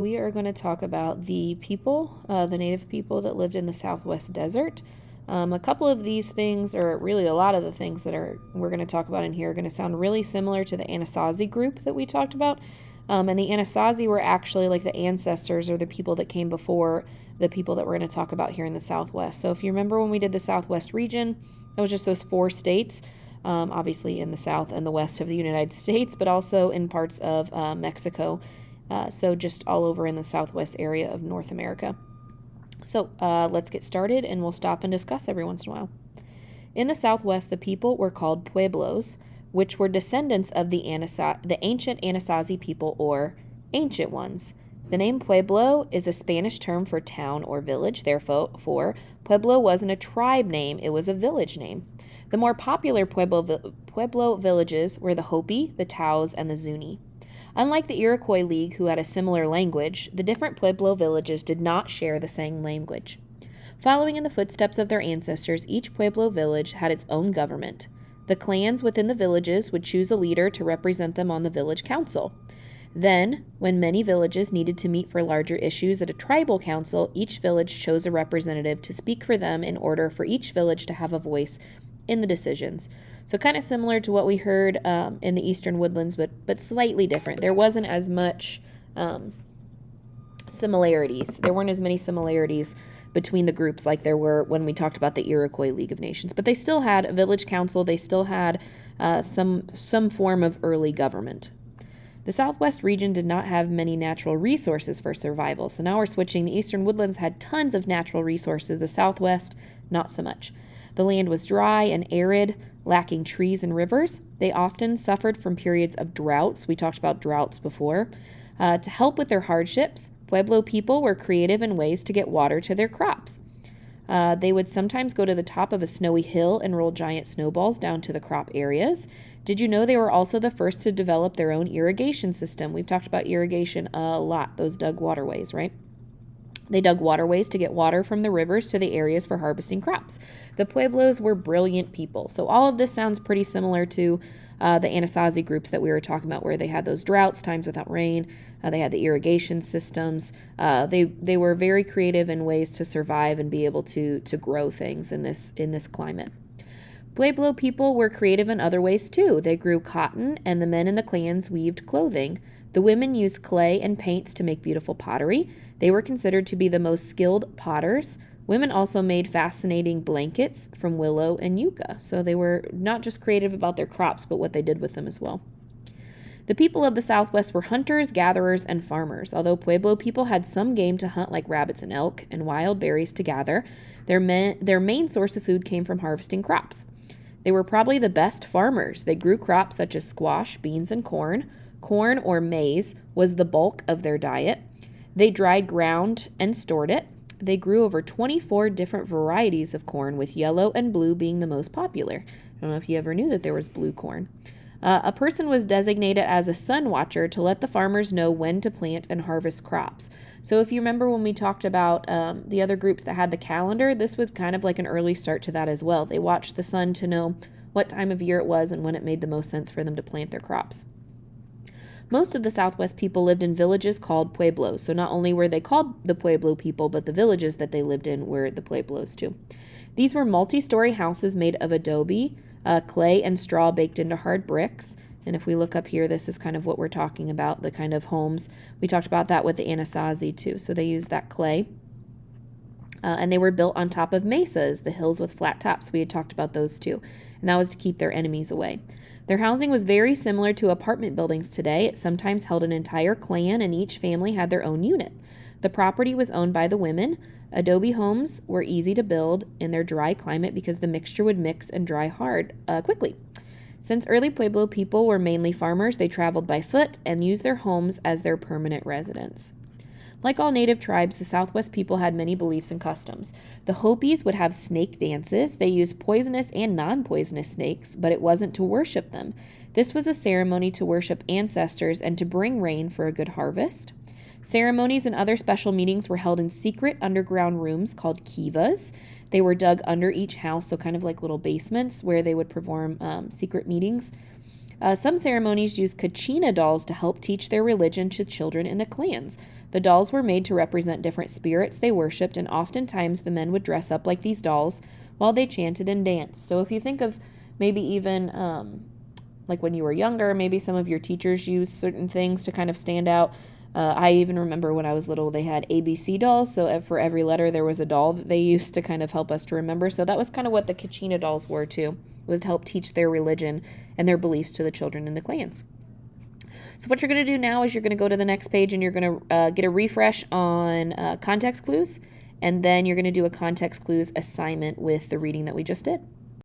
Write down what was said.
We are going to talk about the people, the native people that lived in the Southwest Desert. A couple of these things, or really a lot of the things we're going to talk about in here, are going to sound really similar to the Anasazi group that we talked about. And the Anasazi were actually like the ancestors or the people that came before the people that we're going to talk about here in the Southwest. So if you remember when we did the Southwest region, it was just those 4 states, obviously in the South and the West of the United States, but also in parts of Mexico. So just all over in the southwest area of North America. So let's get started, and we'll stop and discuss every once in a while. In the Southwest, the people were called Pueblos, which were descendants of the ancient Anasazi people, or Ancient Ones. The name Pueblo is a Spanish term for town or village. Therefore, Pueblo wasn't a tribe name, it was a village name. The more popular Pueblo villages were the Hopi, the Taos, and the Zuni. Unlike the Iroquois League, who had a similar language, the different Pueblo villages did not share the same language. Following in the footsteps of their ancestors, each Pueblo village had its own government. The clans within the villages would choose a leader to represent them on the village council. Then, when many villages needed to meet for larger issues at a tribal council, each village chose a representative to speak for them in order for each village to have a voice in the decisions. So kind of similar to what we heard in the Eastern Woodlands, but slightly different. There wasn't as much similarities. There weren't as many similarities between the groups like there were when we talked about the Iroquois League of Nations. But they still had a village council. They still had some form of early government. The Southwest region did not have many natural resources for survival. So now we're switching. The Eastern Woodlands had tons of natural resources. The Southwest, not so much. The land was dry and arid, lacking trees and rivers. They often suffered from periods of droughts. We talked about droughts before. To help with their hardships, Pueblo people were creative in ways to get water to their crops. They would sometimes go to the top of a snowy hill and roll giant snowballs down to the crop areas. Did you know they were also the first to develop their own irrigation system? We've talked about irrigation a lot, those dug waterways, right? They dug waterways to get water from the rivers to the areas for harvesting crops. The Pueblos were brilliant people. So all of this sounds pretty similar to the Anasazi groups that we were talking about, where they had those droughts, times without rain. They had the irrigation systems. They were very creative in ways to survive and be able to grow things in this climate. Pueblo people were creative in other ways too. They grew cotton, and the men in the clans weaved clothing. The women used clay and paints to make beautiful pottery. They were considered to be the most skilled potters. Women also made fascinating blankets from willow and yucca. So they were not just creative about their crops, but what they did with them as well. The people of the Southwest were hunters, gatherers, and farmers. Although Pueblo people had some game to hunt like rabbits and elk and wild berries to gather, their main source of food came from harvesting crops. They were probably the best farmers. They grew crops such as squash, beans, and corn. Corn or maize was the bulk of their diet. They dried, ground, and stored it. They grew over 24 different varieties of corn, with yellow and blue being the most popular. I don't know if you ever knew that there was blue corn. A person was designated as a sun watcher to let the farmers know when to plant and harvest crops. So if you remember when we talked about the other groups that had the calendar, this was kind of like an early start to that as well. They watched the sun to know what time of year it was and when it made the most sense for them to plant their crops. Most of the Southwest people lived in villages called pueblos. So not only were they called the Pueblo people, but the villages that they lived in were the pueblos too. These were multi-story houses made of adobe, clay, and straw baked into hard bricks. And if we look up here, this is kind of what we're talking about, the kind of homes. We talked about that with the Anasazi too. So they used that clay. And they were built on top of mesas, the hills with flat tops. We had talked about those too. And that was to keep their enemies away. Their housing was very similar to apartment buildings today. It sometimes held an entire clan, and each family had their own unit. The property was owned by the women. Adobe homes were easy to build in their dry climate because the mixture would mix and dry hard quickly. Since early Pueblo people were mainly farmers, they traveled by foot and used their homes as their permanent residence. Like all native tribes, the Southwest people had many beliefs and customs. The Hopis would have snake dances. They used poisonous and non-poisonous snakes, but it wasn't to worship them. This was a ceremony to worship ancestors and to bring rain for a good harvest. Ceremonies and other special meetings were held in secret underground rooms called kivas. They were dug under each house, so kind of like little basements where they would perform secret meetings. Some ceremonies used kachina dolls to help teach their religion to children in the clans. The dolls were made to represent different spirits they worshipped, and oftentimes the men would dress up like these dolls while they chanted and danced. So if you think of maybe even like when you were younger, maybe some of your teachers used certain things to kind of stand out. I even remember when I was little, they had ABC dolls. So for every letter, there was a doll that they used to kind of help us to remember. So that was kind of what the Kachina dolls were too, was to help teach their religion and their beliefs to the children in the clans. So what you're going to do now is you're going to go to the next page and you're going to get a refresh on context clues. And then you're going to do a context clues assignment with the reading that we just did.